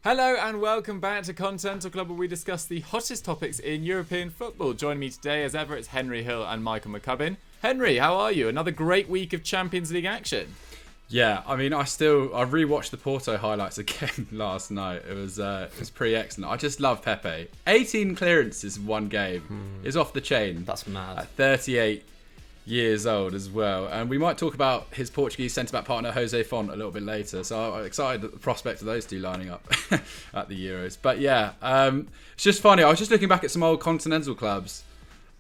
Hello and welcome back to Continental Club, where we discuss the hottest topics in European football. Joining me today, as ever, it's Henry Hill and Michael McCubs. Henry, how are you? Another great week of Champions League action. Yeah, I mean, I rewatched the Porto highlights again last night. It was pretty excellent. I just love Pepe. 18 clearances in one game is off the chain. That's mad. At 38 years old as well. And we might talk about his Portuguese centre-back partner Jose Font a little bit later. So I'm excited at the prospect of those two lining up at the Euros. But yeah, it's just funny. I was just looking back at some old Continental clubs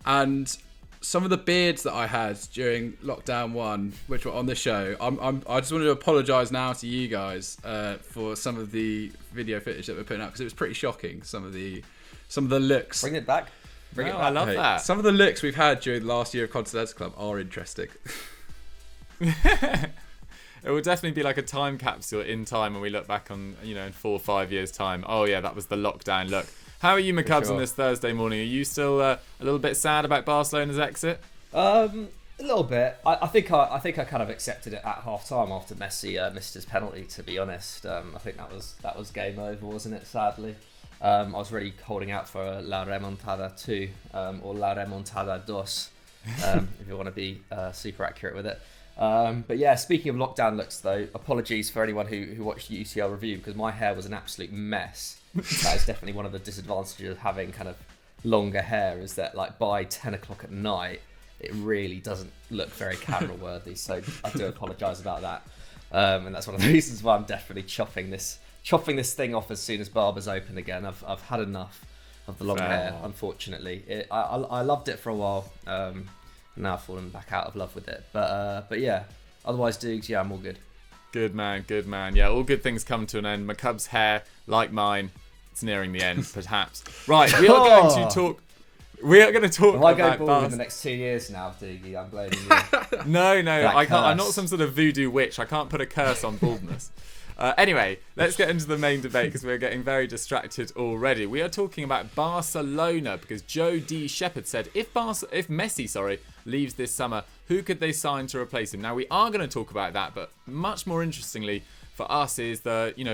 and some of the beards that I had during lockdown 1, which were on the show. I just wanted to apologise now to you guys for some of the video footage that we're putting out, because it was pretty shocking. Some of the looks. Bring it back. I love that. Some of the looks we've had during the last year of Continental Club are interesting. It will definitely be like a time capsule in time when we look back on, in 4 or 5 years' time. Oh yeah, that was the lockdown look. How are you, McCubs, on this Thursday morning? Are you still a little bit sad about Barcelona's exit? A little bit. I think I kind of accepted it at half time after Messi missed his penalty. To be honest, I think that was game over, wasn't it? Sadly, I was really holding out for La Remontada 2 or La Remontada 2, if you want to be super accurate with it. But yeah, speaking of lockdown looks though, apologies for anyone who watched the UCL review, because my hair was an absolute mess. That is definitely one of the disadvantages of having kind of longer hair, is that like by 10 o'clock at night, it really doesn't look very camera worthy. So I do apologise about that. And that's one of the reasons why I'm definitely chopping this thing off as soon as barbers open again. I've had enough of the long hair, unfortunately. I loved it for a while. Now I've fallen back out of love with it. But yeah, otherwise, Dukes, yeah, I'm all good. Good man. Yeah, all good things come to an end. McCubs' hair, like mine, it's nearing the end, perhaps. Right, we are going to talk. We are going to talk. If I go bald in the next 2 years now, Dougie, I'm blaming you. No, I can't. I'm not some sort of voodoo witch. I can't put a curse on baldness. Anyway, let's get into the main debate, because we're getting very distracted already. We are talking about Barcelona, because Joe D. Shepherd said if Messi leaves this summer, who could they sign to replace him? Now, we are going to talk about that, but much more interestingly for us is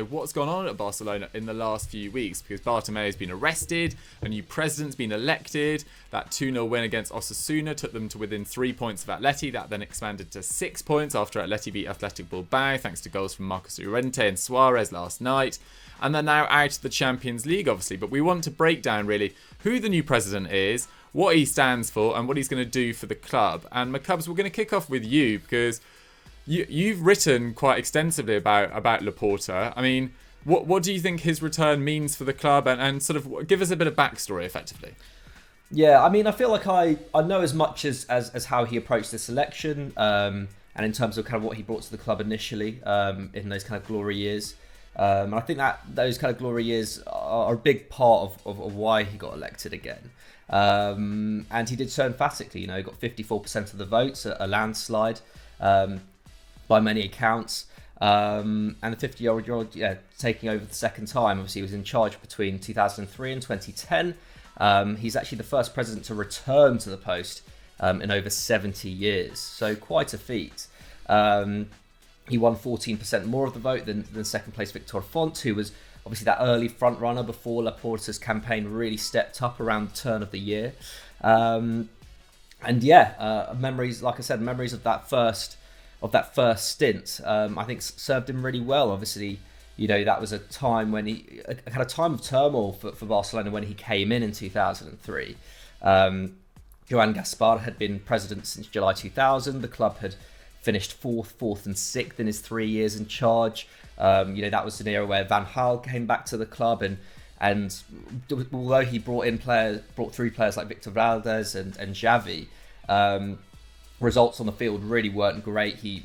what's gone on at Barcelona in the last few weeks, because Bartomeu's been arrested, a new president's been elected. That 2-0 win against Osasuna took them to within 3 points of Atleti. That then expanded to 6 points after Atleti beat Athletic Bilbao, thanks to goals from Marcos Llorente and Suarez last night. And they're now out of the Champions League, obviously. But we want to break down, really, who the new president is, what he stands for, and what he's going to do for the club. And McCubs, we're going to kick off with you, because you've written quite extensively about Laporta. I mean, what do you think his return means for the club, and sort of give us a bit of backstory, effectively? Yeah, I mean, I feel like I know as much as how he approached this election, and in terms of kind of what he brought to the club initially in those kind of glory years. And I think that those kind of glory years are a big part of why he got elected again. And he did so emphatically. He got 54% of the votes, a landslide by many accounts. And the 50-year-old taking over the second time. Obviously, he was in charge between 2003 and 2010. He's actually the first president to return to the post in over 70 years. So quite a feat. He won 14% more of the vote than second place Victor Font, who was obviously that early front runner before Laporta's campaign really stepped up around the turn of the year. Memories, like I said, memories of that first stint, I think served him really well. Obviously, that was a time when a kind of time of turmoil for Barcelona when he came in 2003. Joan Gaspar had been president since July 2000. The club had finished fourth and sixth in his 3 years in charge. That was an era where Van Gaal came back to the club, and although he brought through players like Victor Valdez and Xavi, results on the field really weren't great. He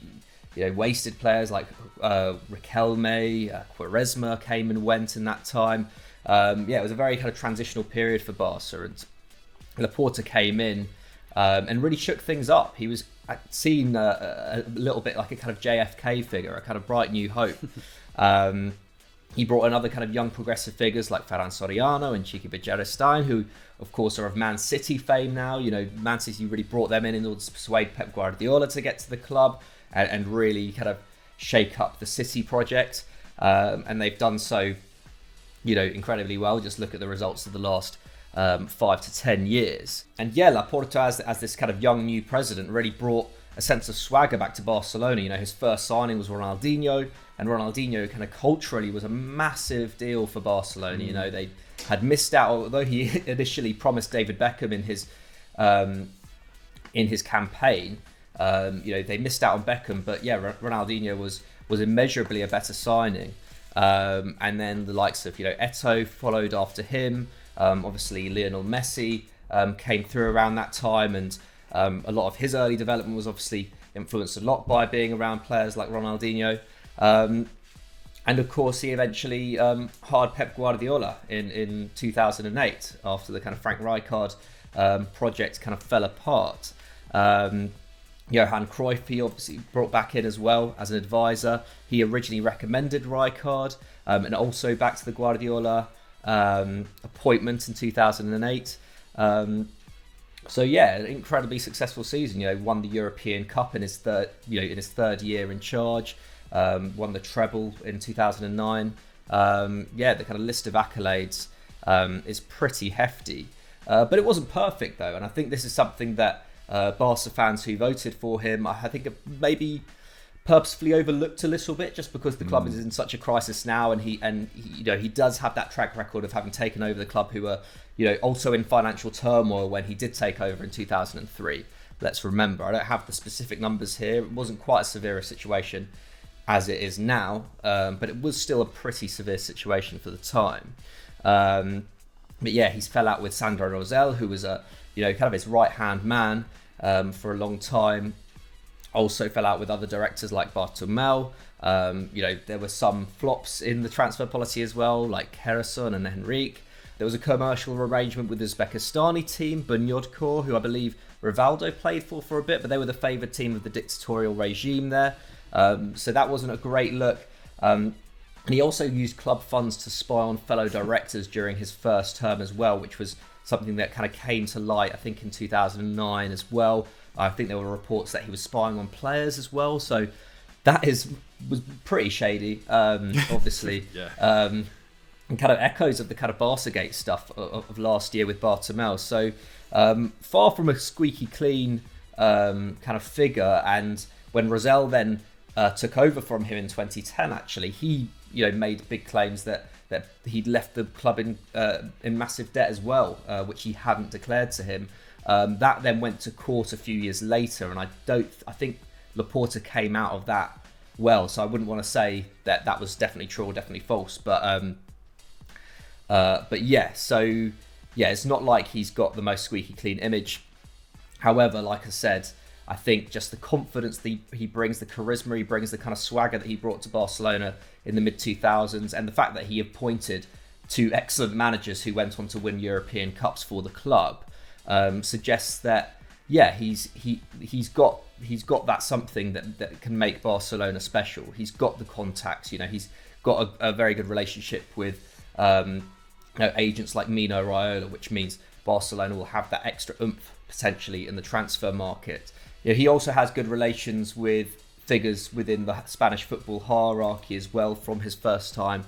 wasted players like Riquelme, Quaresma came and went in that time. It was a very kind of transitional period for Barca, and Laporta came in and really shook things up. He was seen a little bit like a kind of JFK figure, a kind of bright new hope. He brought in other kind of young progressive figures like Ferran Soriano and Chiqui Bejarestein, who of course are of Man City fame now. Man City really brought them in order to persuade Pep Guardiola to get to the club and really kind of shake up the City project. And they've done so incredibly well. Just look at the results of the last 5 to 10 years. And yeah, Laporta, as this kind of young new president, really brought a sense of swagger back to Barcelona. His first signing was Ronaldinho, and Ronaldinho kind of culturally was a massive deal for Barcelona. They had missed out, although he initially promised David Beckham in his campaign. They missed out on Beckham, but yeah, Ronaldinho was immeasurably a better signing. And then the likes of Eto'o followed after him. Obviously, Lionel Messi came through around that time, and a lot of his early development was obviously influenced a lot by being around players like Ronaldinho. And of course, he eventually hired Pep Guardiola in 2008 after the kind of Frank Rijkaard project kind of fell apart. Johan Cruyff, he obviously brought back in as well as an advisor. He originally recommended Rijkaard, and also back to the Guardiola appointment in 2008. So yeah, an incredibly successful season. Won the European Cup in his third year in charge. Won the treble in 2009. The kind of list of accolades is pretty hefty. But it wasn't perfect though, and I think this is something that Barca fans who voted for him, I think, maybe purposefully overlooked a little bit, just because the club is in such a crisis now, and he does have that track record of having taken over the club, who were also in financial turmoil when he did take over in 2003. Let's remember, I don't have the specific numbers here. It wasn't quite as severe a situation as it is now, but it was still a pretty severe situation for the time. But yeah, he's fell out with Sandro Rosell, who was kind of his right-hand man for a long time. Also fell out with other directors like Bartomeu. There were some flops in the transfer policy as well, like Harrison and Henrique. There was a commercial arrangement with the Uzbekistani team, Bunyodkor, who I believe Rivaldo played for a bit, but they were the favoured team of the dictatorial regime there. So that wasn't a great look. And he also used club funds to spy on fellow directors during his first term as well, which was something that kind of came to light, I think, in 2009 as well. I think there were reports that he was spying on players as well. So that was pretty shady, obviously. Yeah. And kind of echoes of the kind of Barcagate stuff of last year with Bartomeu. So far from a squeaky clean kind of figure. And when Rosell then took over from him in 2010, actually, he made big claims that he'd left the club in massive debt as well, which he hadn't declared to him. That then went to court a few years later, and I think Laporta came out of that well, so I wouldn't want to say that was definitely true or definitely false, but yeah, so yeah, it's not like he's got the most squeaky clean image. However, like I said, I think just the confidence that he brings, the charisma he brings, the kind of swagger that he brought to Barcelona in the mid-2000s, and the fact that he appointed two excellent managers who went on to win European Cups for the club, suggests that, yeah, he's got that something that can make Barcelona special. He's got the contacts, he's got a very good relationship with agents like Mino Raiola, which means Barcelona will have that extra oomph potentially in the transfer market. He also has good relations with figures within the Spanish football hierarchy as well from his first time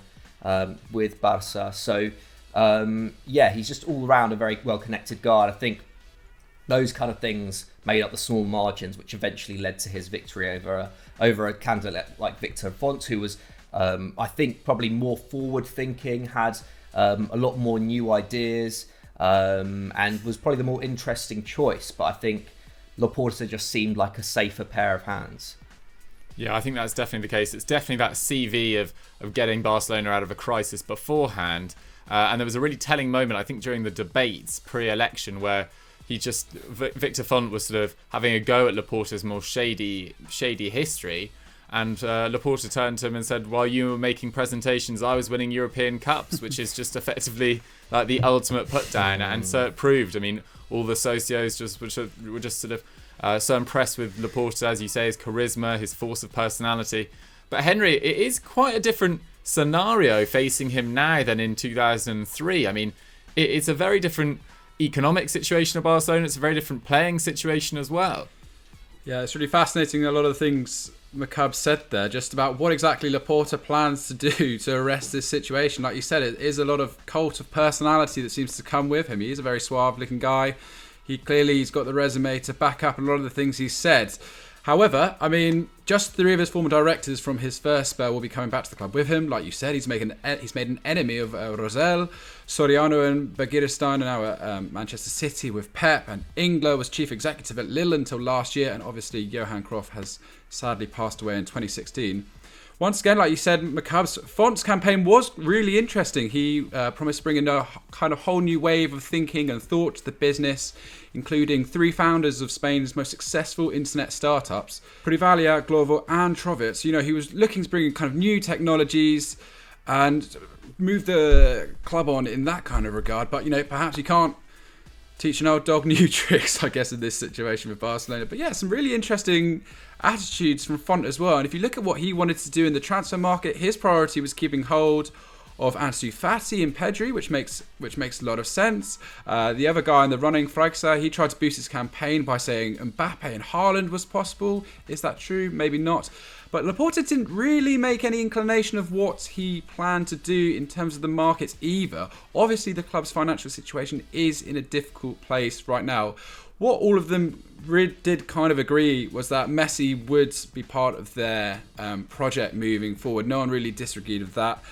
with Barca. So yeah, he's just all around a very well-connected guy. I think those kind of things made up the small margins which eventually led to his victory over a candidate like Victor Font, who was, I think, probably more forward-thinking, had a lot more new ideas, and was probably the more interesting choice. But I think Laporta just seemed like a safer pair of hands. Yeah, I think that's definitely the case. It's definitely that CV of getting Barcelona out of a crisis beforehand. And there was a really telling moment, I think, during the debates pre-election where Victor Font was sort of having a go at Laporta's more shady history. And Laporta turned to him and said, while you were making presentations, I was winning European Cups, which is just effectively like the ultimate put down. And so it proved. I mean, all the socios were just sort of so impressed with Laporta, as you say, his charisma, his force of personality. But Henry, it is quite a different scenario facing him now than in 2003. I mean, it's a very different economic situation of Barcelona. It's a very different playing situation as well. Yeah, it's really fascinating. A lot of the things McCubs said there, just about what exactly Laporta plans to do to arrest this situation. Like you said, it is a lot of cult of personality that seems to come with him. He is a very suave-looking guy. He's got the resume to back up a lot of the things he said. However, I mean, just 3 of his former directors from his first spell will be coming back to the club with him. Like you said, he's made an enemy of Rosell, Soriano and Begiristain, and now at Manchester City with Pep, and Ingler was chief executive at Lille until last year, and obviously Johan Cruyff has sadly passed away in 2016. Once again, like you said, McCubs' Font's campaign was really interesting. He promised to bring a kind of whole new wave of thinking and thought to the business, including 3 founders of Spain's most successful internet startups, Privalia, Glovo and Trovitz. You know, he was looking to bring in kind of new technologies and move the club on in that kind of regard. But, you know, perhaps you can't teach an old dog new tricks, I guess, in this situation with Barcelona. But yeah, some really interesting attitudes from Font as well. And if you look at what he wanted to do in the transfer market, his priority was keeping hold of Ansu Fati and Pedri, which makes a lot of sense. The other guy in the running, Freixa, he tried to boost his campaign by saying Mbappe and Haaland was possible. Is that true? Maybe not. But Laporta didn't really make any inclination of what he planned to do in terms of the markets either. Obviously, the club's financial situation is in a difficult place right now. What all of them did kind of agree was that Messi would be part of their project moving forward. No one really disagreed with that.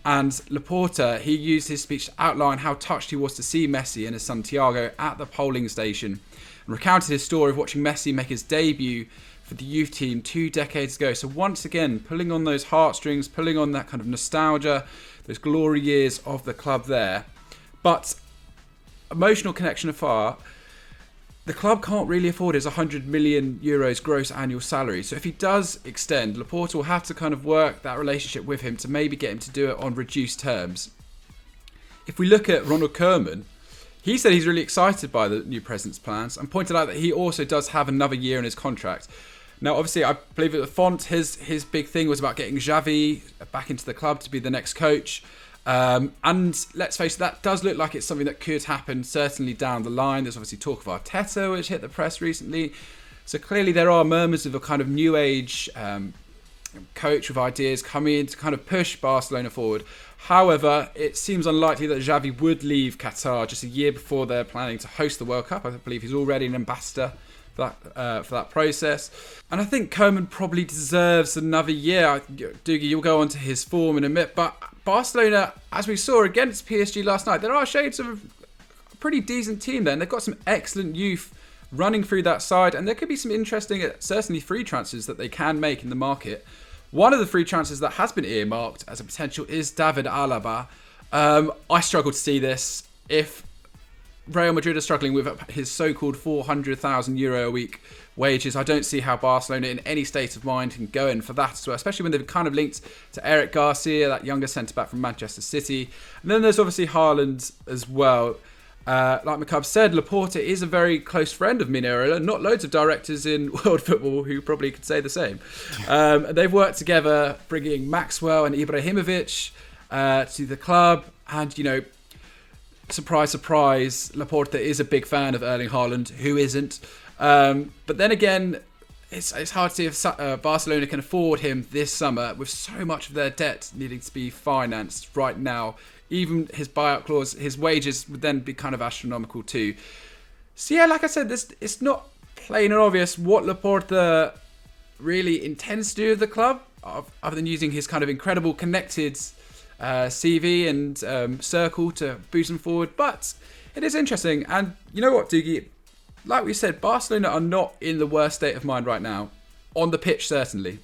And Laporta, he used his speech to outline how touched he was to see Messi and his son Thiago at the polling station, and recounted his story of watching Messi make his debut for the youth team 2 decades ago. So once again, pulling on those heartstrings, pulling on that kind of nostalgia, those glory years of the club there. But emotional connection afar, the club can't really afford his €100 million gross annual salary. So if he does extend, Laporta will have to kind of work that relationship with him to maybe get him to do it on reduced terms. If we look at Ronald Koeman, he said he's really excited by the new president's plans and pointed out that he also does have another year in his contract. Now, obviously, I believe that the Font, his big thing was about getting Xavi back into the club to be the next coach. And let's face it, that does look like it's something that could happen certainly down the line. There's obviously talk of Arteta, which hit the press recently. So clearly there are murmurs of a kind of new age coach with ideas coming in to kind of push Barcelona forward. However, it seems unlikely that Xavi would leave Qatar just a year before they're planning to host the World Cup. I believe he's already an ambassador for that process. And I think Koeman probably deserves another year. Dougie, you'll go on to his form in a minute, but Barcelona, as we saw against PSG last night, there are shades of a pretty decent team there, and they've got some excellent youth running through that side, and there could be some interesting, certainly free transfers that they can make in the market. One of the free transfers that has been earmarked as a potential is David Alaba. I struggle to see this. If Real Madrid are struggling with his so-called €400,000 a week wages, I don't see how Barcelona in any state of mind can go in for that as well, especially when they've kind of linked to Eric Garcia, that younger centre-back from Manchester City. And then there's obviously Haaland as well. Like McCubs said, Laporta is a very close friend of Mino Raiola. Not loads of directors in world football who probably could say the same. They've worked together, bringing Maxwell and Ibrahimovic to the club. And, you know, surprise, surprise, Laporta is a big fan of Erling Haaland. Who isn't? But then again, it's hard to see if Barcelona can afford him this summer with so much of their debt needing to be financed right now. Even his buyout clause, his wages would then be kind of astronomical too. So yeah, like I said, it's not plain and obvious what Laporta really intends to do with the club, other than using his kind of incredible connected CV and circle to boost him forward. But it is interesting. And you know what, Dougie? Like we said, Barcelona are not in the worst state of mind right now. On the pitch, certainly.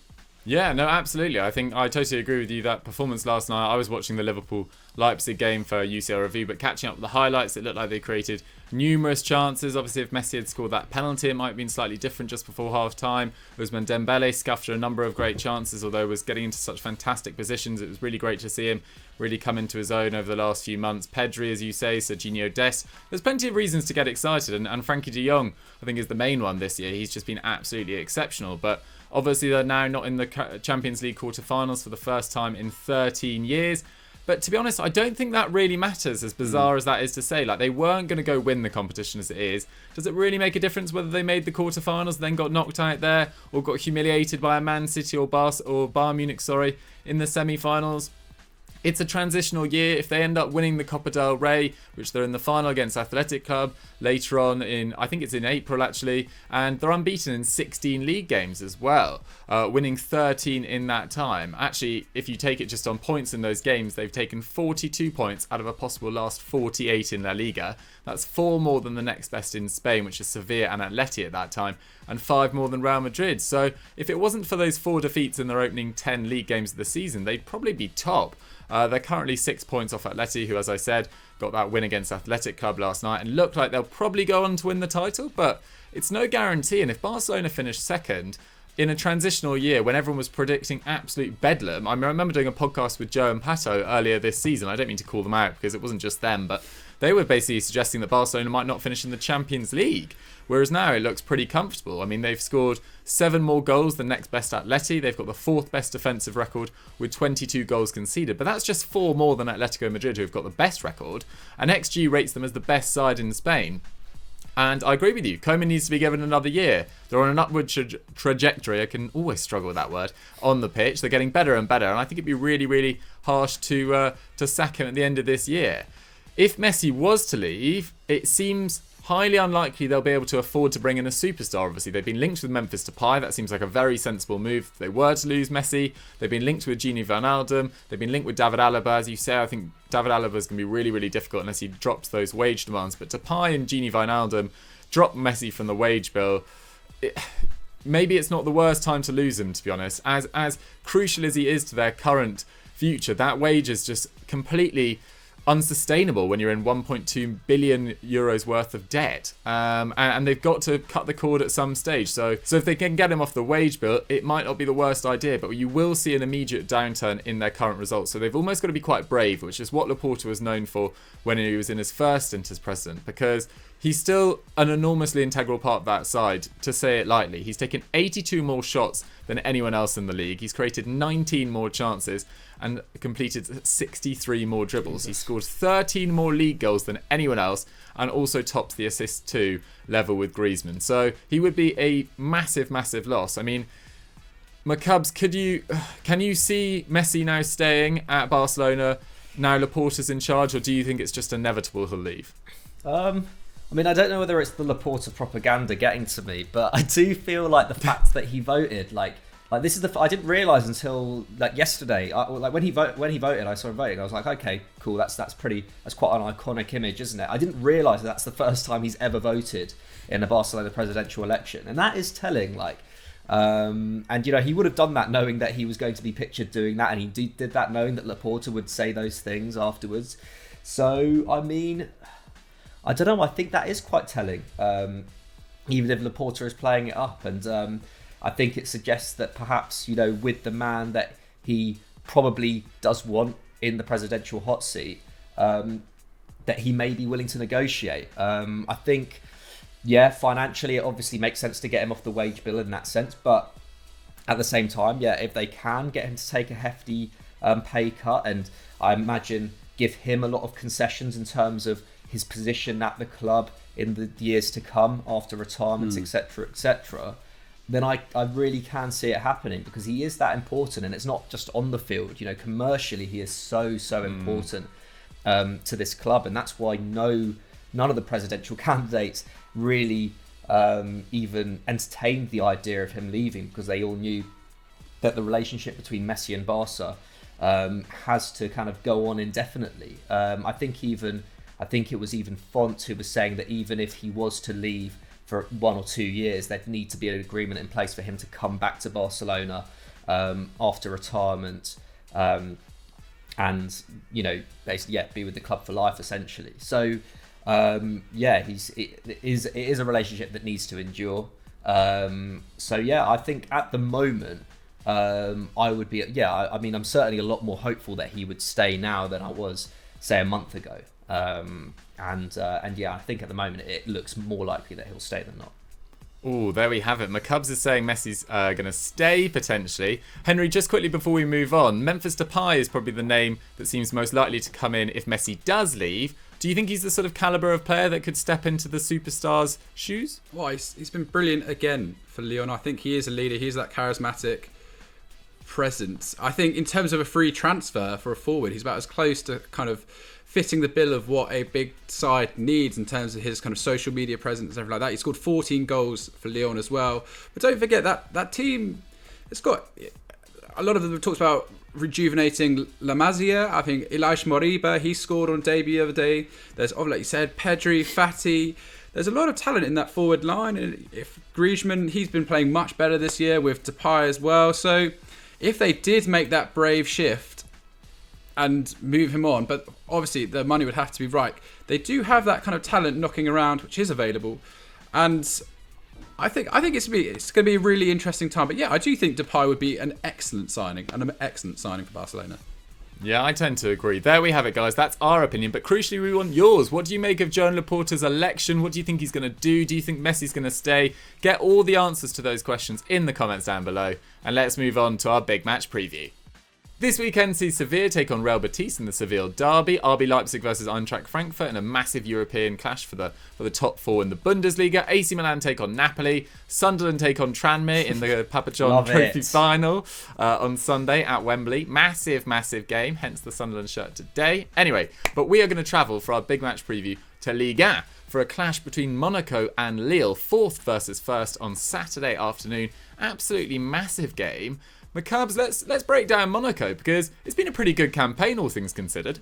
Yeah, no, absolutely. I think I totally agree with you. That performance last night, I was watching the Liverpool-Leipzig game for UCL Review, but catching up with the highlights, it looked like they created numerous chances. Obviously, if Messi had scored that penalty, it might have been slightly different just before half-time. Ousmane Dembele scuffed a number of great chances, although was getting into such fantastic positions. It was really great to see him really come into his own over the last few months. Pedri, as you say, Serginho Dest. There's plenty of reasons to get excited, and Frankie de Jong, I think, is the main one this year. He's just been absolutely exceptional, but obviously they're now not in the Champions League quarterfinals for the first time in 13 years. But to be honest, I don't think that really matters, as bizarre as that is to say. Like, they weren't going to go win the competition as it is. Does it really make a difference whether they made the quarterfinals, then got knocked out there, or got humiliated by a Man City or Bayern Munich, in the semi-finals? It's a transitional year. If they end up winning the Copa del Rey, which they're in the final against Athletic Club later on I think it's in April actually, and they're unbeaten in 16 league games as well, winning 13 in that time. Actually, if you take it just on points in those games, they've taken 42 points out of a possible last 48 in La Liga. That's 4 more than the next best in Spain, which is Sevilla and Atleti at that time, and 5 more than Real Madrid. So if it wasn't for those 4 defeats in their opening 10 league games of the season, they'd probably be top. They're currently 6 points off Atleti, who, as I said, got that win against Athletic Club last night and look like they'll probably go on to win the title, but it's no guarantee. And if Barcelona finish second in a transitional year when everyone was predicting absolute bedlam, I remember doing a podcast with Joe and Pato earlier this season. I don't mean to call them out because it wasn't just them, but they were basically suggesting that Barcelona might not finish in the Champions League, whereas now it looks pretty comfortable. I mean, they've scored 7 more goals than next best Atleti. They've got the 4th best defensive record with 22 goals conceded, but that's just 4 more than Atletico Madrid, who've got the best record, and XG rates them as the best side in Spain. And I agree with you, Koeman needs to be given another year. They're on an upward trajectory, I can always struggle with that word, on the pitch. They're getting better and better, and I think it'd be really, really harsh to sack him at the end of this year. If Messi was to leave, it seems highly unlikely they'll be able to afford to bring in a superstar. Obviously, they've been linked with Memphis Depay. That seems like a very sensible move. If they were to lose Messi, they've been linked with Gini Wijnaldum. They've been linked with David Alaba. As you say, I think David Alaba is going to be really, really difficult unless he drops those wage demands. But Depay and Gini Wijnaldum drop Messi from the wage bill. Maybe it's not the worst time to lose him, to be honest. As crucial as he is to their current future, that wage is just completely unsustainable when you're in 1.2 billion euros worth of debt, and they've got to cut the cord at some stage. So if they can get him off the wage bill, it might not be the worst idea, but you will see an immediate downturn in their current results. So they've almost got to be quite brave, which is what Laporta was known for when he was in his first stint as president, because he's still an enormously integral part of that side, to say it lightly. He's taken 82 more shots than anyone else in the league. He's created 19 more chances and completed 63 more dribbles. He scored 13 more league goals than anyone else and also tops the assist to level with Griezmann. So he would be a massive, massive loss. I mean, McCubs, can you see Messi now staying at Barcelona now Laporta's in charge, or do you think it's just inevitable he'll leave? I mean, I don't know whether it's the Laporta propaganda getting to me, but I do feel like the fact that he voted, like this is I didn't realise until like yesterday. When he voted, I saw him voting. I was like, okay, cool. That's quite an iconic image, isn't it? I didn't realise that's the first time he's ever voted in a Barcelona presidential election, and that is telling. And he would have done that knowing that he was going to be pictured doing that, and he did that knowing that Laporta would say those things afterwards. So I mean, I don't know. I think that is quite telling, even if Laporta is playing it up, and I think it suggests that perhaps with the man that he probably does want in the presidential hot seat, that he may be willing to negotiate. I think, financially it obviously makes sense to get him off the wage bill in that sense, but at the same time, if they can get him to take a hefty pay cut, and I imagine give him a lot of concessions in terms of his position at the club in the years to come after retirements, etc., then I really can see it happening, because he is that important, and it's not just on the field. Commercially he is so important to this club, and that's why none of the presidential candidates really even entertained the idea of him leaving, because they all knew that the relationship between Messi and Barca has to kind of go on indefinitely. I think it was even Font who was saying that even if he was to leave for 1 or 2 years, there'd need to be an agreement in place for him to come back to Barcelona after retirement, and basically be with the club for life essentially. So it is a relationship that needs to endure. I think at the moment I would be I mean, I'm certainly a lot more hopeful that he would stay now than I was say a month ago. I think at the moment it looks more likely that he'll stay than not. Oh, there we have it. McCubs is saying Messi's going to stay, potentially. Henry, just quickly before we move on, Memphis Depay is probably the name that seems most likely to come in if Messi does leave. Do you think he's the sort of calibre of player that could step into the superstar's shoes? Well, he's been brilliant again for Lyon. I think he is a leader. He's that charismatic presence. I think in terms of a free transfer for a forward, he's about as close to kind of fitting the bill of what a big side needs in terms of his kind of social media presence and everything like that. He scored 14 goals for Lyon as well. But don't forget that team, it's got a lot of them talks about rejuvenating La Masia. I think Elias Moriba, he scored on debut the other day. There's, like you said, Pedri, Fati. There's a lot of talent in that forward line. And if Griezmann, he's been playing much better this year with Depay as well. So if they did make that brave shift and move him on, but obviously the money would have to be right. They do have that kind of talent knocking around, which is available, and I think it's going to be a really interesting time. But yeah, I do think Depay would be an excellent signing for Barcelona. Yeah, I tend to agree. There we have it, guys. That's our opinion. But crucially, we want yours. What do you make of Joan Laporta's election? What do you think he's going to do? Do you think Messi's going to stay? Get all the answers to those questions in the comments down below. And let's move on to our big match preview. This weekend sees Sevilla take on Real Betis in the Seville derby, RB Leipzig versus Eintracht Frankfurt in a massive European clash for the top four in the Bundesliga. AC Milan take on Napoli, Sunderland take on Tranmere in the Papa John Trophy final on Sunday at Wembley. Massive game, hence the Sunderland shirt today. Anyway, but we are going to travel for our big match preview to Ligue for a clash between Monaco and Lille, fourth versus first on Saturday afternoon. Absolutely massive game. McCubs, let's break down Monaco because it's been a pretty good campaign, all things considered.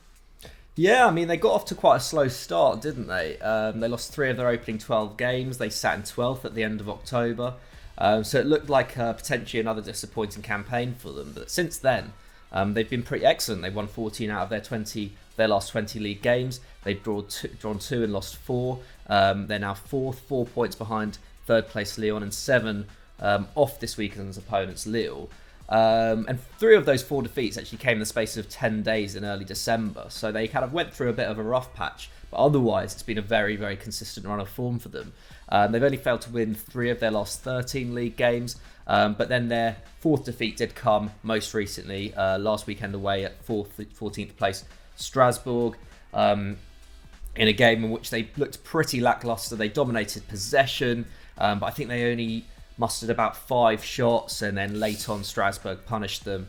Yeah, I mean, they got off to quite a slow start, didn't they? They lost 3 of their opening 12 games. They sat in 12th at the end of October. So it looked like potentially another disappointing campaign for them. But since then, they've been pretty excellent. They've won 14 out of their last 20 league games. They've drawn 2 and lost 4. They're now 4th, 4 points behind third place Lyon and 7 off this weekend's opponents, Lille. And 3 of those 4 defeats actually came in the space of 10 days in early December. So they kind of went through a bit of a rough patch. But otherwise, it's been a very, very consistent run of form for them. They've only failed to win 3 of their last 13 league games. But then their 4th defeat did come most recently, last weekend away at 14th place Strasbourg. In a game in which they looked pretty lacklustre. They dominated possession. But I think they only mustered about 5 shots, and then late on Strasbourg punished them.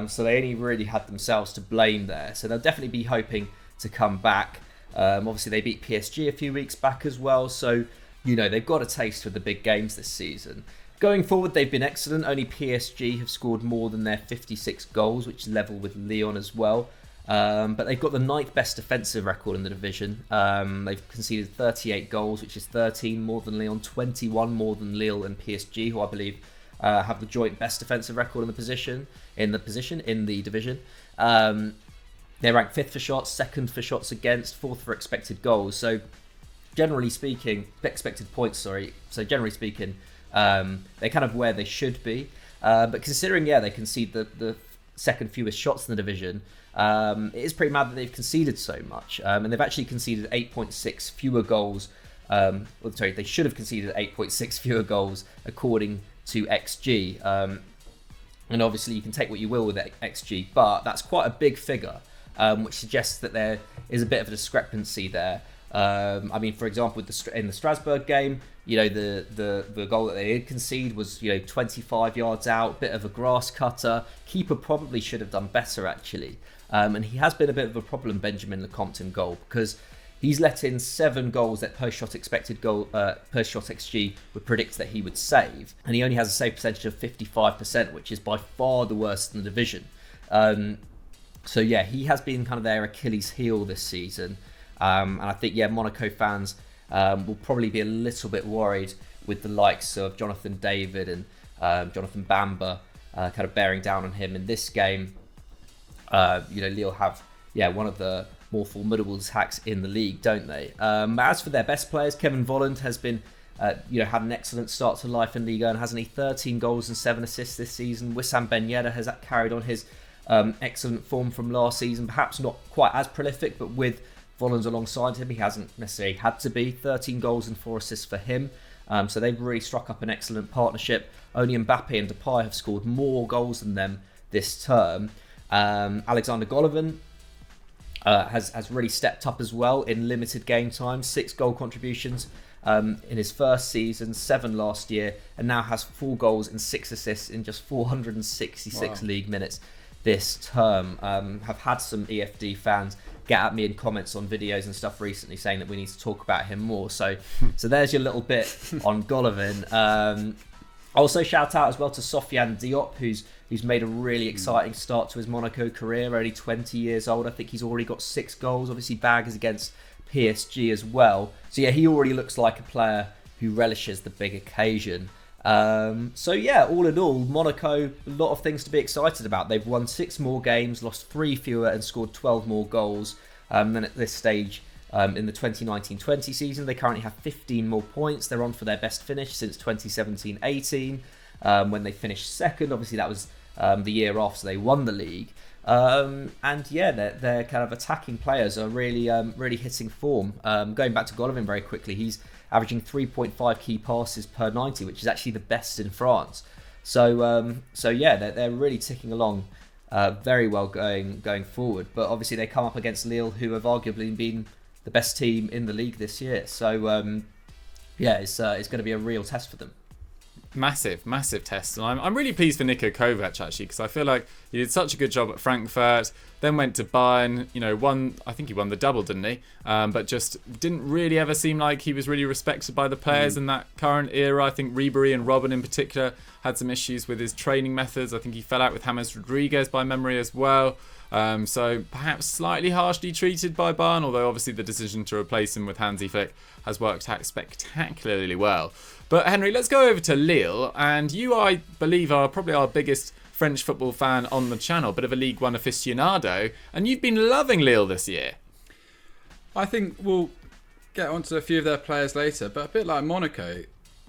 So they only really had themselves to blame there. So they'll definitely be hoping to come back. Obviously, they beat PSG a few weeks back as well. So, they've got a taste for the big games this season. Going forward, they've been excellent. Only PSG have scored more than their 56 goals, which is level with Lyon as well. But they've got the 9th best defensive record in the division. They've conceded 38 goals, which is 13 more than Lyon, 21 more than Lille and PSG, who I believe have the joint best defensive record in the division. They're ranked 5th for shots, 2nd for shots against, 4th for expected goals. So generally speaking, expected points. So generally speaking, they're kind of where they should be. But considering, they concede the 2nd fewest shots in the division. It is pretty mad that they've conceded so much, and they've actually conceded 8.6 fewer goals. They should have conceded 8.6 fewer goals according to XG. And obviously, you can take what you will with XG, but that's quite a big figure, which suggests that there is a bit of a discrepancy there. I mean, for example, in the Strasbourg game, the goal that they did concede was 25 yards out, bit of a grass cutter. Keeper probably should have done better actually. And he has been a bit of a problem, Benjamin Lecomte, in goal, because he's let in 7 goals that post-shot XG would predict that he would save, and he only has a save percentage of 55%, which is by far the worst in the division. So he has been kind of their Achilles heel this season, and I think Monaco fans will probably be a little bit worried with the likes of Jonathan David and Jonathan Bamba kind of bearing down on him in this game. Lille have one of the more formidable attacks in the league, don't they? As for their best players, Kevin Volland has been had an excellent start to life in Ligue and has only 13 goals and 7 assists this season. Wissam Ben Yedder has carried on his excellent form from last season, perhaps not quite as prolific, but with Volland alongside him, he hasn't necessarily had to be. 13 goals and 4 assists for him. So they've really struck up an excellent partnership. Only Mbappe and Depay have scored more goals than them this term. Alexander Golovin has really stepped up as well in limited game time. 6 goal contributions in his first season, 7 last year, and now has 4 goals and 6 assists in just 466 league minutes this term. Have had some EFD fans get at me in comments on videos and stuff recently saying that we need to talk about him more. So there's your little bit on Golovin. Also shout out as well to Sofiane Diop, who's made a really exciting start to his Monaco career, only 20 years old. I think he's already got 6 goals. Obviously, Bag is against PSG as well. So yeah, he already looks like a player who relishes the big occasion. So yeah, all in all, Monaco, a lot of things to be excited about. They've won 6 more games, lost 3 fewer and scored 12 more goals than at this stage in the 2019-20 season. They currently have 15 more points. They're on for their best finish since 2017-18 when they finished second. Obviously that was the year after they won the league. And yeah, their kind of attacking players are really hitting form. Going back to Golovin very quickly, he's averaging 3.5 key passes per 90, which is actually the best in France. So yeah, they're really ticking along very well going forward. But obviously they come up against Lille, who have arguably been the best team in the league this year. So yeah, it's going to be a real test for them. Massive test, and I'm really pleased for Niko Kovac actually, because I feel like he did such a good job at Frankfurt, then went to Bayern, I think he won the double, didn't he? But just didn't really ever seem like he was really respected by the players in that current era. I think Ribery and Robben in particular had some issues with his training methods. I think he fell out with James Rodriguez by memory as well. So perhaps slightly harshly treated by Bayern, although obviously the decision to replace him with Hansi Flick has worked out spectacularly well. But Henry, let's go over to Lille, and you, I believe, are probably our biggest French football fan on the channel, bit of a Ligue 1 aficionado, and you've been loving Lille this year. I think we'll get onto a few of their players later, but a bit like Monaco,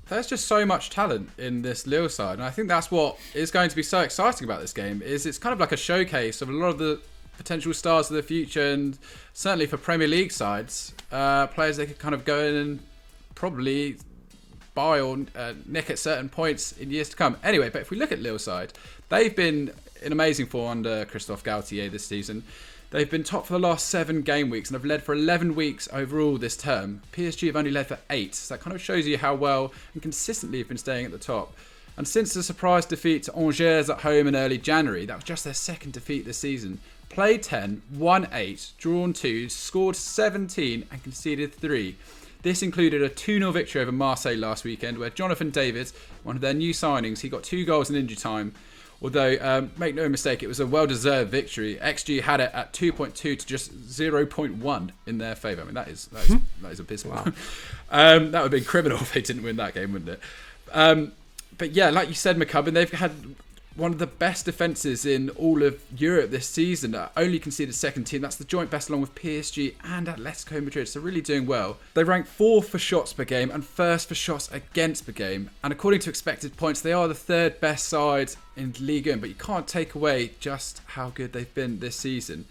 there's just so much talent in this Lille side, and I think that's what is going to be so exciting about this game. Is it's kind of like a showcase of a lot of the potential stars of the future, and certainly for Premier League sides, players they could kind of go in and probably buy or nick at certain points in years to come. Anyway, but if we look at Lille side, they've been in amazing form under Christophe Galtier this season. They've been top for the last 7 game weeks and have led for 11 weeks overall this term. PSG have only led for 8, so that kind of shows you how well and consistently have been staying at the top. And since the surprise defeat to Angers at home in early January, that was just their 2nd defeat this season. Played 10, won 8, drawn 2, scored 17 and conceded 3. This included a 2-0 victory over Marseille last weekend, where Jonathan David, one of their new signings, he got 2 goals in injury time. Although, make no mistake, it was a well-deserved victory. XG had it at 2.2 to just 0.1 in their favour. I mean, that is abysmal. Wow. That would have been criminal if they didn't win that game, wouldn't it? But yeah, like you said, McCubs, they've had one of the best defences in all of Europe this season. Only conceded 2nd team. That's the joint best along with PSG and Atletico Madrid. So really doing well. They rank 4th for shots per game and 1st for shots against per game. And according to expected points, they are the 3rd best side in Ligue 1. But you can't take away just how good they've been this season.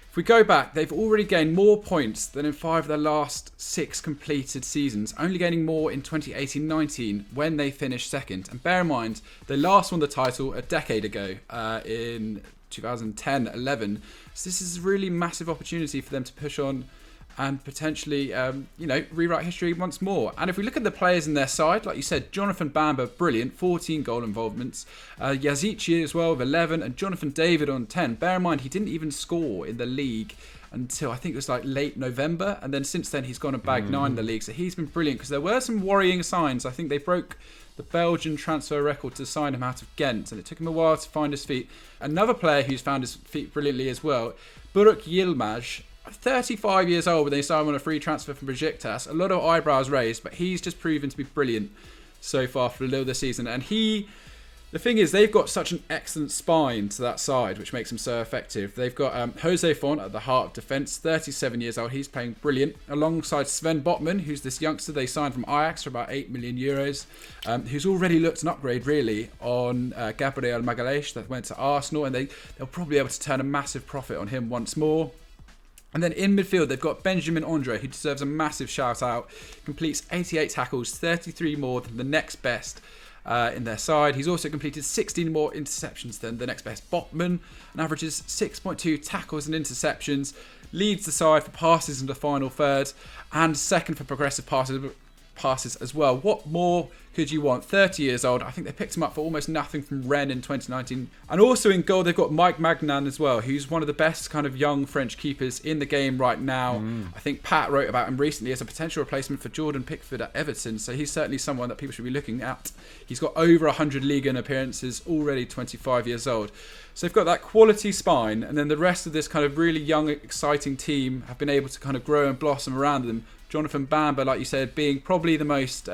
If we go back, they've already gained more points than in 5 of their last 6 completed seasons, only gaining more in 2018-19 when they finished 2nd. And bear in mind, they last won the title a decade ago in 2010-11. So this is a really massive opportunity for them to push on and potentially, rewrite history once more. And if we look at the players in their side, like you said, Jonathan Bamba, brilliant, 14 goal involvements. Yazici as well with 11, and Jonathan David on 10. Bear in mind, he didn't even score in the league until I think it was like late November, and then since then he's gone and bagged 9 in the league. So he's been brilliant, because there were some worrying signs. I think they broke the Belgian transfer record to sign him out of Ghent, and it took him a while to find his feet. Another player who's found his feet brilliantly as well, Burak Yilmaz, 35 years old when they signed him on a free transfer from Besiktas. A lot of eyebrows raised, but he's just proven to be brilliant so far for Lille this season. And the thing is, they've got such an excellent spine to that side, which makes them so effective. They've got Jose Font at the heart of defence, 37 years old. He's playing brilliant, alongside Sven Botman, who's this youngster they signed from Ajax for about 8 million euros, who's already looked an upgrade, really, on Gabriel Magalhaes that went to Arsenal, and they'll probably be able to turn a massive profit on him once more. And then in midfield, they've got Benjamin Andre, who deserves a massive shout out. Completes 88 tackles, 33 more than the next best in their side. He's also completed 16 more interceptions than the next best Botman, and averages 6.2 tackles and interceptions. Leads the side for passes in the final third, and second for progressive passes as well. What more could you want? 30 years old. I think they picked him up for almost nothing from Rennes in 2019. And also in goal, they've got Mike Magnan as well, who's one of the best kind of young French keepers in the game right now. I think Pat wrote about him recently as a potential replacement for Jordan Pickford at Everton. So he's certainly someone that people should be looking at. He's got over 100 Ligue 1 appearances, already 25 years old. So they've got that quality spine, and then the rest of this kind of really young, exciting team have been able to kind of grow and blossom around them. Jonathan Bamba, like you said, being probably the most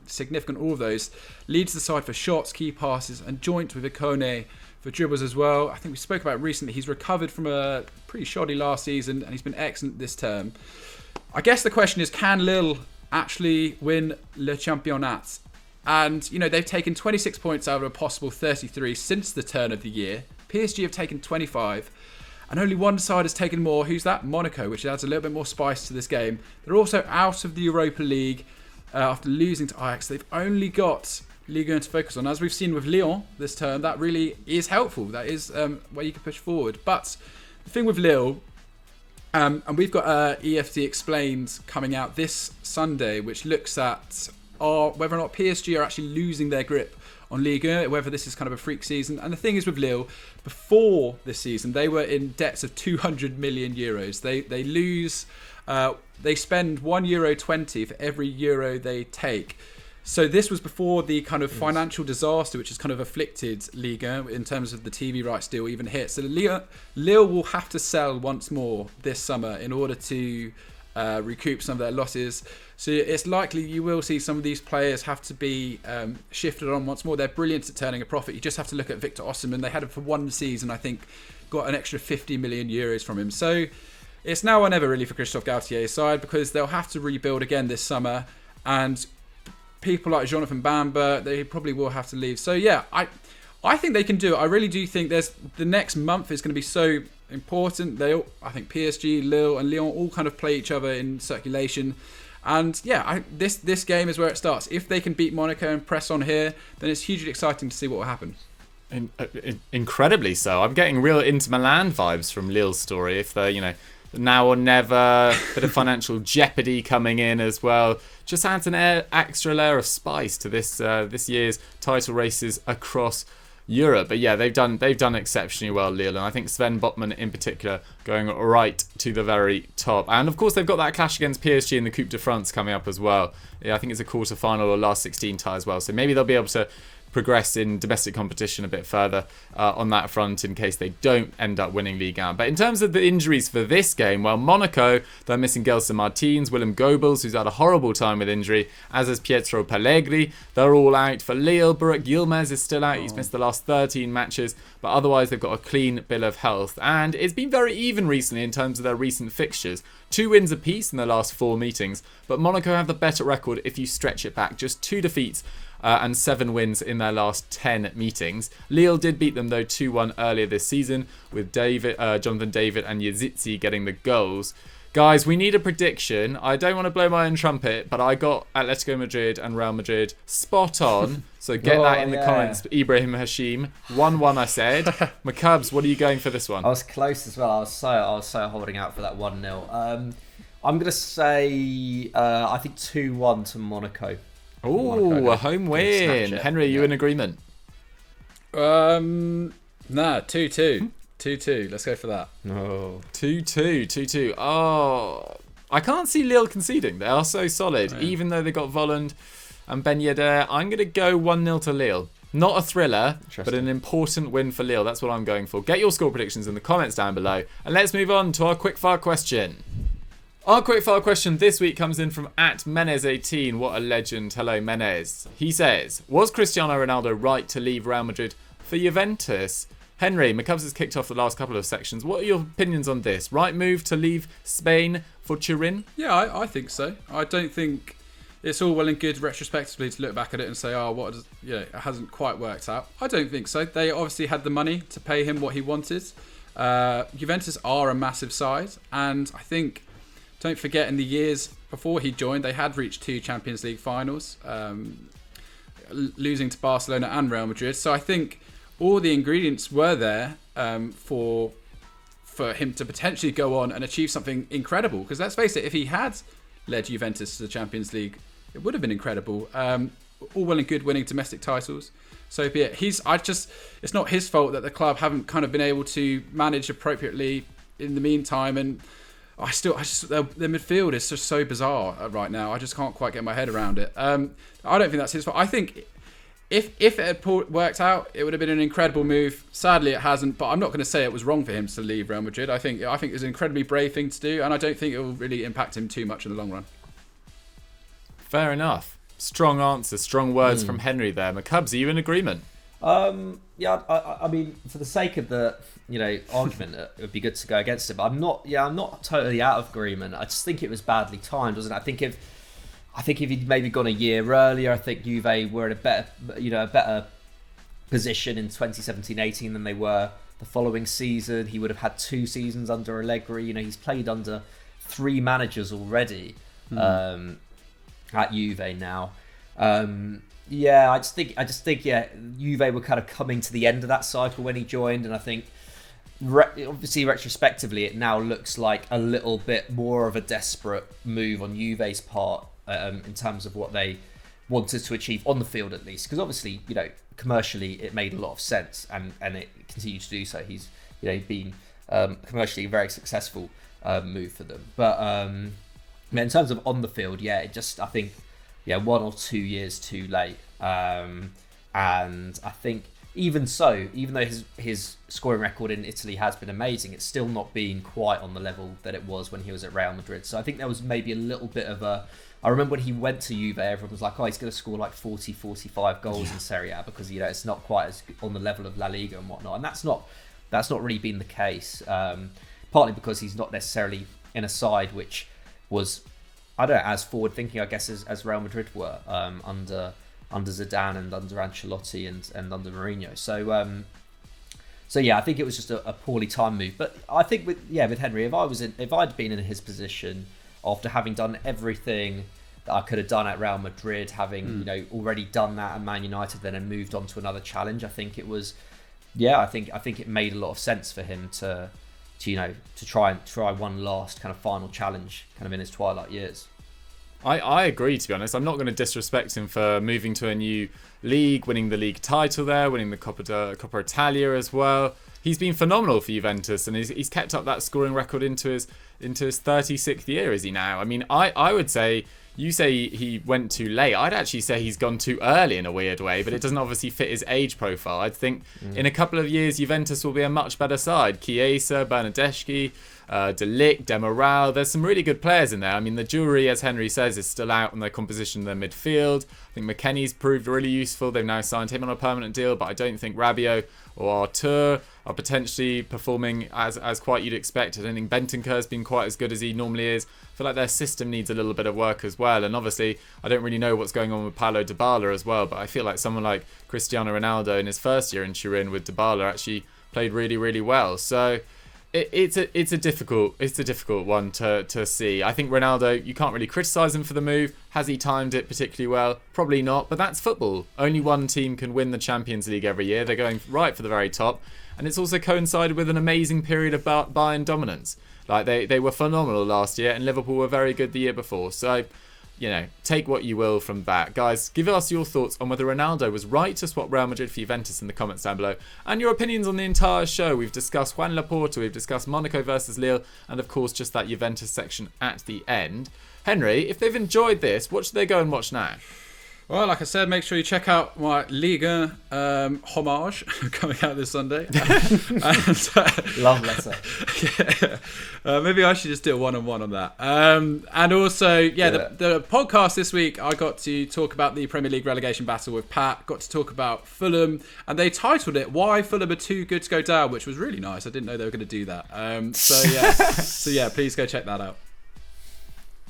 significant of all of those, leads the side for shots, key passes, and joint with Ikone for dribbles as well. I think we spoke about it recently. He's recovered from a pretty shoddy last season, and he's been excellent this term. I guess the question is, can Lille actually win Le Championnat? And, you know, they've taken 26 points out of a possible 33 since the turn of the year. PSG have taken 25. And only one side has taken more. Who's that? Monaco, which adds a little bit more spice to this game. They're also out of the Europa League after losing to Ajax. They've only got Ligue 1 to focus on. As we've seen with Lyon this term, that really is helpful. That is where you can push forward. But the thing with Lille, and we've got EFD Explained coming out this Sunday, which looks at whether or not PSG are actually losing their grip on Ligue 1, whether this is kind of a freak season. And the thing is with Lille, before this season, they were in debts of 200 million euros. They lose, they spend €1.20 for every euro they take. So this was before the kind of financial disaster which has kind of afflicted Ligue 1 in terms of the TV rights deal even hit. So Lille will have to sell once more this summer in order to recoup some of their losses. So it's likely you will see some of these players have to be shifted on once more. They're brilliant at turning a profit. You just have to look at Victor Osimhen. They had him for one season, I think, got an extra 50 million euros from him. So it's now or never really for Christophe Galtier's side, because they'll have to rebuild again this summer, and people like Jonathan Bamba, they probably will have to leave. So yeah, I think they can do it. I really do think the next month is going to be so important. I think PSG, Lille and Lyon all kind of play each other in circulation. And yeah, this game is where it starts. If they can beat Monaco and press on here, then it's hugely exciting to see what will happen. Incredibly so. I'm getting real Inter Milan vibes from Lille's story. If they're, now or never, bit of financial jeopardy coming in as well. Just adds an extra layer of spice to this year's title races across Europe. But yeah, they've done exceptionally well, Lille, and I think Sven Botman in particular going right to the very top. And of course they've got that clash against PSG in the Coupe de France coming up as well. Yeah, I think it's a quarter-final or last 16 tie as well, so maybe they'll be able to progress in domestic competition a bit further on that front in case they don't end up winning Ligue 1. But in terms of the injuries for this game, well, Monaco, they're missing Gelson Martins, Willem Goebbels, who's had a horrible time with injury, as is Pietro Pellegrini. They're all out. For Lille, Burak Yilmaz is still out. He's missed the last 13 matches, but otherwise they've got a clean bill of health. And it's been very even recently in terms of their recent fixtures. 2 wins apiece in the last 4 meetings, but Monaco have the better record if you stretch it back. Just 2 defeats and 7 wins in their last 10 meetings. Lille did beat them though 2-1 earlier this season, with Jonathan David and Yazidzi getting the goals. Guys, we need a prediction. I don't want to blow my own trumpet, but I got Atletico Madrid and Real Madrid spot on. So get that in the comments. Ibrahim Hashim. 1-1 I said. McCubs, what are you going for this one? I was close as well. I was so holding out for that 1-0. I'm going to say, I think 2-1 to Monaco. Oh, a home win. Henry, are you in agreement? Nah, 2-2. 2-2. Let's go for that. No. 2-2. Oh, I can't see Lille conceding. They are so solid. Yeah. Even though they got Volland and Ben Yedder, I'm going to go 1-0 to Lille. Not a thriller, but an important win for Lille. That's what I'm going for. Get your score predictions in the comments down below. And let's move on to our quickfire question. Our quickfire question this week comes in from @Menez18. What a legend. Hello, Menez. He says, was Cristiano Ronaldo right to leave Real Madrid for Juventus? Henry, McCubs has kicked off the last couple of sections. What are your opinions on this? Right move to leave Spain for Turin? Yeah, I think so. I don't think it's all well and good retrospectively to look back at it and say, it hasn't quite worked out. I don't think so. They obviously had the money to pay him what he wanted. Juventus are a massive side, and I think, don't forget, in the years before he joined, they had reached 2 Champions League finals, losing to Barcelona and Real Madrid. So I think all the ingredients were there for him to potentially go on and achieve something incredible. Because let's face it, if he had led Juventus to the Champions League, it would have been incredible. All well and good winning domestic titles. So be it. It's not his fault that the club haven't kind of been able to manage appropriately in the meantime. And the midfield is just so bizarre right now. I just can't quite get my head around it. I don't think that's his fault. I think if it had worked out, it would have been an incredible move. Sadly, it hasn't. But I'm not going to say it was wrong for him to leave Real Madrid. I think it was an incredibly brave thing to do, and I don't think it will really impact him too much in the long run. Fair enough. Strong answer, strong words from Henry there. McCubs, are you in agreement? Yeah, I mean, for the sake of the argument, it would be good to go against it. But I'm not totally out of agreement. I just think it was badly timed, wasn't it? I think if he'd maybe gone a year earlier, I think Juve were in a better position in 2017-18 than they were the following season. He would have had 2 seasons under Allegri. He's played under 3 managers already at Juve now. I just think Juve were kind of coming to the end of that cycle when he joined, and I think obviously retrospectively it now looks like a little bit more of a desperate move on Juve's part in terms of what they wanted to achieve on the field, at least, because obviously commercially it made a lot of sense, and it continues to do so. He's been commercially a very successful move for them, but in terms of on the field, I think 1 or 2 years too late. And I think even though his scoring record in Italy has been amazing, it's still not been quite on the level that it was when he was at Real Madrid. So I think there was maybe a little bit of I remember when he went to Juve, everyone was like, oh, he's going to score like 40, 45 goals in Serie A because, it's not quite as on the level of La Liga and whatnot. And that's not really been the case, partly because he's not necessarily in a side which was, I don't know, as forward thinking, I guess, as Real Madrid were under Zidane and under Ancelotti and under Mourinho. So I think it was just a poorly timed move. But I think with Henry, if I'd been in his position after having done everything that I could have done at Real Madrid, having already done that at Man United, then and moved on to another challenge, I think it was, I think it made a lot of sense for him to try one last kind of final challenge kind of in his twilight years. I agree, to be honest. I'm not going to disrespect him for moving to a new league, winning the league title there, winning the Coppa Italia as well. He's been phenomenal for Juventus, and he's kept up that scoring record into his 36th year, is he now? I mean, I would say, you say he went too late. I'd actually say he's gone too early in a weird way, but it doesn't obviously fit his age profile. I think in a couple of years, Juventus will be a much better side. Chiesa, Bernardeschi, De Ligt, Demiral. There's some really good players in there. I mean, the jury, as Henry says, is still out on their composition in their midfield. I think McKennie's proved really useful. They've now signed him on a permanent deal, but I don't think Rabiot or Artur are potentially performing as quite you'd expect. I don't think Bentancur's been quite as good as he normally is. I feel like their system needs a little bit of work as well. And obviously, I don't really know what's going on with Paulo Dybala as well, but I feel like someone like Cristiano Ronaldo in his first year in Turin with Dybala actually played really, really well. So it's a difficult one to see. I think Ronaldo, you can't really criticise him for the move. Has he timed it particularly well? Probably not, but that's football. Only one team can win the Champions League every year. They're going right for the very top. And it's also coincided with an amazing period of Bayern dominance. Like they were phenomenal last year, and Liverpool were very good the year before. So, take what you will from that. Guys, give us your thoughts on whether Ronaldo was right to swap Real Madrid for Juventus in the comments down below, and your opinions on the entire show. We've discussed Juan Laporta, we've discussed Monaco versus Lille, and of course just that Juventus section at the end. Henry, if they've enjoyed this, what should they go and watch now? Well, like I said, make sure you check out my Ligue homage coming out this Sunday. Love letter. Maybe I should just do a one-on-one on that. And also, the podcast this week, I got to talk about the Premier League relegation battle with Pat. Got to talk about Fulham, and they titled it "Why Fulham Are Too Good to Go Down," which was really nice. I didn't know they were going to do that. So please go check that out.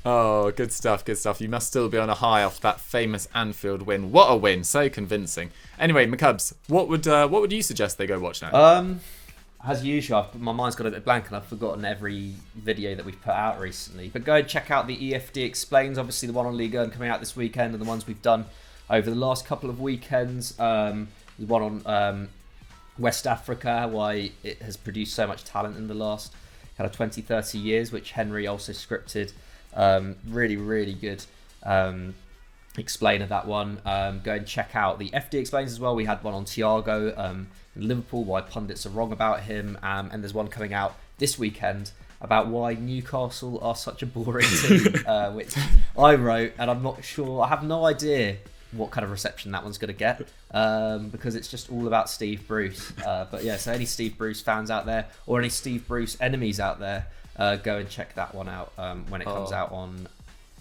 Oh, good stuff. You must still be on a high off that famous Anfield win. What a win. So convincing. Anyway, McCubs, what would you suggest they go watch now? as usual, my mind's got a bit blank and I've forgotten every video that we've put out recently. But go and check out the EFD Explains, obviously the one on Ligue coming out this weekend, and the ones we've done over the last couple of weekends. The one on West Africa, why it has produced so much talent in the last kind of 20, 30 years, which Henry also scripted. Really, really good explainer, that one. Go and check out the FD Explains as well. We had one on Thiago in Liverpool, why pundits are wrong about him, and there's one coming out this weekend about why Newcastle are such a boring team, which I wrote, and I'm not sure, I have no idea what kind of reception that one's going to get, because it's just all about Steve Bruce. But yeah, so any Steve Bruce fans out there, or any Steve Bruce enemies out there, go and check that one out when it comes out on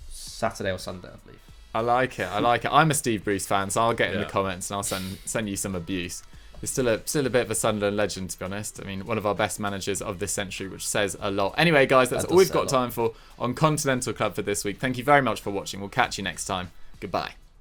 Saturday or Sunday, I believe. I like it. I'm a Steve Bruce fan, so I'll get in the comments and I'll send you some abuse. He's still a bit of a Sunderland legend, to be honest. I mean, one of our best managers of this century, which says a lot. Anyway, guys, that's all we've got time for on Continental Club for this week. Thank you very much for watching. We'll catch you next time. Goodbye.